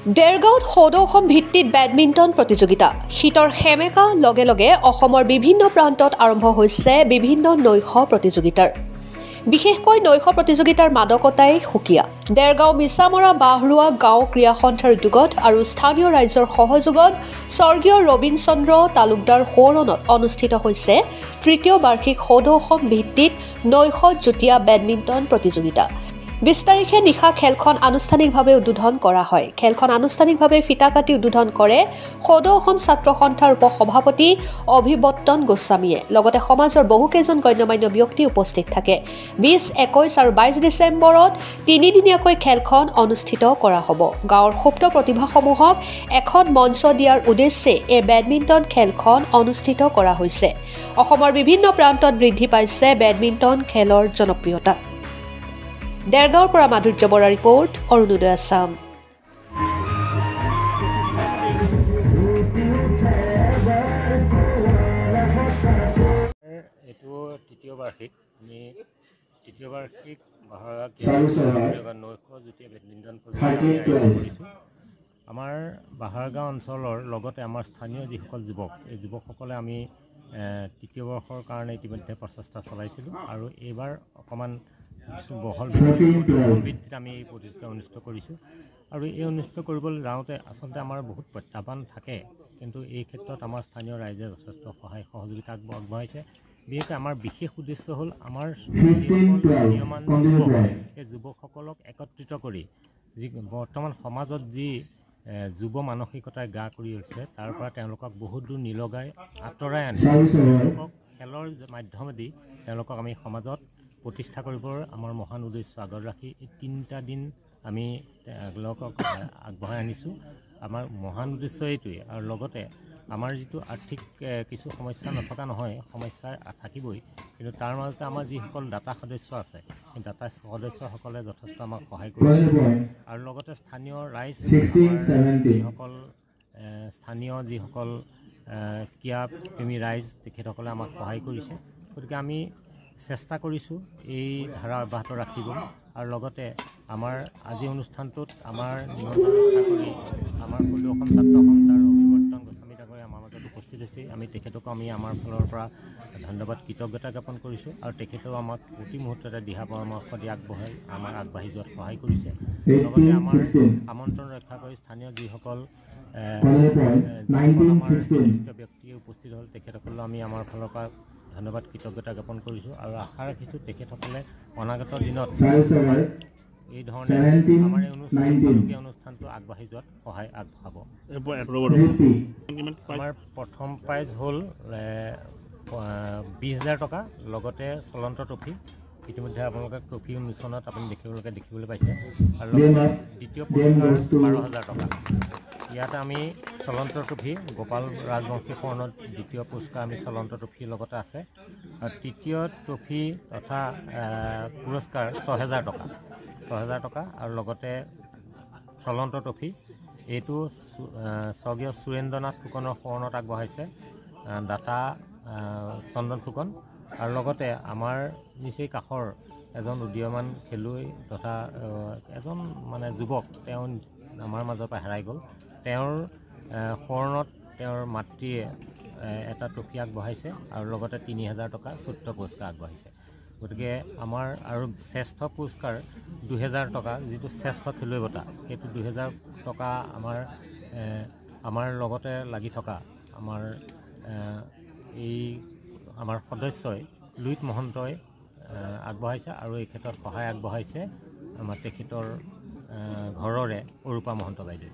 দেৰগাঁৱত সদৌ অসম ভিত্তিত বেডমিণ্টন প্ৰতিযোগিতা শীতৰ সেমেকা লগে লগে অসমৰ বিভিন্ন প্ৰান্তত আৰম্ভ হৈছে বিভিন্ন নৈশ প্ৰতিযোগিতাৰ বিশেষকৈ নৈশ প্ৰতিযোগিতাৰ মাদকতাই সুকীয়া দেৰগাঁও মিছামৰা বাহৰুৱা গাঁও ক্ৰীড়া সন্থাৰ উদ্যোগত আৰু স্থানীয় ৰাইজৰ সহযোগত স্বৰ্গীয় ৰবীন চন্দ্ৰ তালুকদাৰ সৌৰণত অনুষ্ঠিত হৈছে তৃতীয় বাৰ্ষিক সদৌ অসম ভিত্তিত নৈশ যুটীয়া বেডমিণ্টন প্ৰতিযোগিতা ২০ তাৰিখে নিশা খেলখন আনুষ্ঠানিকভাৱে উদ্বোধন কৰা হয় খেলখন আনুষ্ঠানিকভাৱে ফিতা কাটি উদ্বোধন কৰে সদৌ অসম ছাত্ৰ সন্থাৰ উপসভাপতি অভিবৰ্তন গোস্বামীয়ে লগতে সমাজৰ বহুকেইজন গণ্যমান্য ব্যক্তি উপস্থিত থাকে ২০, ২১ আৰু ২২ ডিচেম্বৰত তিনিদিনীয়াকৈ খেলখন অনুষ্ঠিত কৰা হ'ব গাঁৱৰ সুপ্ত প্ৰতিভাসমূহক এখন মঞ্চ দিয়াৰ উদ্দেশ্যে এই বেডমিণ্টন খেলখন অনুষ্ঠিত কৰা হৈছে অসমৰ বিভিন্ন প্ৰান্তত বৃদ্ধি পাইছে বেডমিণ্টন খেলৰ জনপ্ৰিয়তা দেৰগাঁৱৰ পৰা মাধুৰ্য বৰা ৰিপৰ্ট অৰুণোদয় আছাম এইটো তৃতীয় বাৰ্ষিক বাহাৰগাঁও নৈশ যুটীয়া বেডমিণ্টন প্ৰতিযোগিতা কৰিছোঁ আমাৰ বাহাৰগাঁও অঞ্চলৰ লগতে আমাৰ স্থানীয় যিসকল যুৱক এই যুৱকসকলে আমি তৃতীয় বৰ্ষৰ কাৰণে ইতিমধ্যে প্ৰচেষ্টা চলাইছিলোঁ আৰু এইবাৰ অকণমান বহল ভিত্তিত আমি এই প্ৰতিযোগিতা অনুষ্ঠিত কৰিছোঁ আৰু এই অনুষ্ঠিত কৰিবলৈ যাওঁতে আচলতে আমাৰ বহুত প্ৰত্যাহ্বান থাকে কিন্তু এই ক্ষেত্ৰত আমাৰ স্থানীয় ৰাইজে যথেষ্ট সহায় সহযোগিতা আগবঢ়াইছে বিশেষকৈ আমাৰ বিশেষ উদ্দেশ্য হ'ল আমাৰ যিসকল নিয়মান যুৱক সেই যুৱকসকলক একত্ৰিত কৰি যি বৰ্তমান সমাজত যি যুৱ মানসিকতাই গা কৰি আছে তাৰ পৰা তেওঁলোকক বহুত দূৰ নিলগাই আঁতৰাই আনি তেওঁলোকক খেলৰ মাধ্যমেদি তেওঁলোকক আমি সমাজত প্ৰতিষ্ঠা কৰিবৰ আমাৰ মহান উদ্দেশ্য আগত ৰাখি এই ৩টা দিন আমি তেওঁলোকক আগবঢ়াই আনিছোঁ আমাৰ মহান উদ্দেশ্য এইটোৱেই আৰু লগতে আমাৰ যিটো আৰ্থিক কিছু সমস্যা নথকা নহয় সমস্যা থাকিবই কিন্তু তাৰ মাজতে আমাৰ যিসকল দাতা সদস্য আছে সেই দাতা সদস্যসকলে যথেষ্ট আমাক সহায় কৰিছে আৰু লগতে স্থানীয় ৰাইজ যিসকল ক্ৰীড়া প্ৰেমী ৰাইজ তেখেতসকলে আমাক সহায় কৰিছে গতিকে আমি চেষ্টা কৰিছোঁ এই ধাৰা অব্যাহত ৰাখিবলৈ আৰু লগতে আমাৰ আজি অনুষ্ঠানটোত আমাৰ নিমন্ত্ৰণ ৰক্ষা কৰি আমাৰ সদৌ অসম ছাত্ৰ সন্থাৰ অভিবৰ্তন গোস্বামী ডাঙৰীয়া আমাৰ মাজত উপস্থিত হৈছে আমি তেখেতকো আমি আমাৰ ফালৰ পৰা ধন্যবাদ কৃতজ্ঞতা জ্ঞাপন কৰিছোঁ আৰু তেখেতেও আমাক প্ৰতি মুহূৰ্ততে দিহা পৰামৰ্শ দি আগবাঢ়ি যোৱাত সহায় কৰিছে লগতে আমাৰ আমন্ত্ৰণ ৰক্ষা কৰি স্থানীয় যিসকল আমাৰ নিৰ্দিষ্ট ব্যক্তিয়ে উপস্থিত হ'ল তেখেতসকলেও আমি আমাৰ ফালৰ পৰা ধন্যবাদ কৃতজ্ঞতা জ্ঞাপন কৰিছোঁ আৰু আশা ৰাখিছোঁ তেখেতসকলে অনাগত দিনত এই ধৰণে আমাৰ এই অনুষ্ঠানটো আগবাঢ়ি যোৱাত সহায় আগবঢ়াব আমাৰ প্ৰথম প্ৰাইজ হ'ল ২০,০০০ টকা লগতে চলন্ত ট্ৰফি ইতিমধ্যে আপোনালোকে ট্ৰফি উন্মোচনত আপুনি দেখিবলৈ পাইছে আৰু লগতে দ্বিতীয় পুৰস্কাৰ ১২,০০০ টকা ইয়াত আমি চলন্ত ট্ৰফি গোপাল ৰাজবংশী সৰণত দ্বিতীয় পুৰস্কাৰ আমি চলন্ত ট্ৰফিৰ লগতে আছে আৰু তৃতীয় ট্ৰফি তথা পুৰস্কাৰ ৬,০০০ টকা আৰু লগতে চলন্ত ট্ৰফি এইটো স্বৰ্গীয় সুৰেন্দ্ৰনাথ ফুকনৰ সৰণত আগবঢ়াইছে দাতা চন্দন ফুকন আৰু লগতে আমাৰ নিচেই কাষৰ এজন উদীয়মান খেলুৱৈ তথা এজন মানে যুৱক তেওঁ আমাৰ মাজৰ পৰা হেৰাই গ'ল তেওঁৰ শৰণত তেওঁৰ মাতৃয়ে এটা ট্ৰফি আগবঢ়াইছে আৰু লগতে ৩,০০০ টকা চতুৰ্থ পুৰস্কাৰ আগবঢ়াইছে গতিকে আমাৰ আৰু শ্ৰেষ্ঠ পুৰস্কাৰ ২,০০০ টকা যিটো শ্ৰেষ্ঠ খেলুৱৈ বঁটা সেইটো ২,০০০ টকা আমাৰ লগতে লাগি থকা আমাৰ সদস্যই লুইত মহন্তই আগবঢ়াইছে আৰু এই ক্ষেত্ৰত সহায় আগবঢ়াইছে আমাৰ তেখেতৰ ঘৰৰে অৰূপা মহন্ত বাইদেউ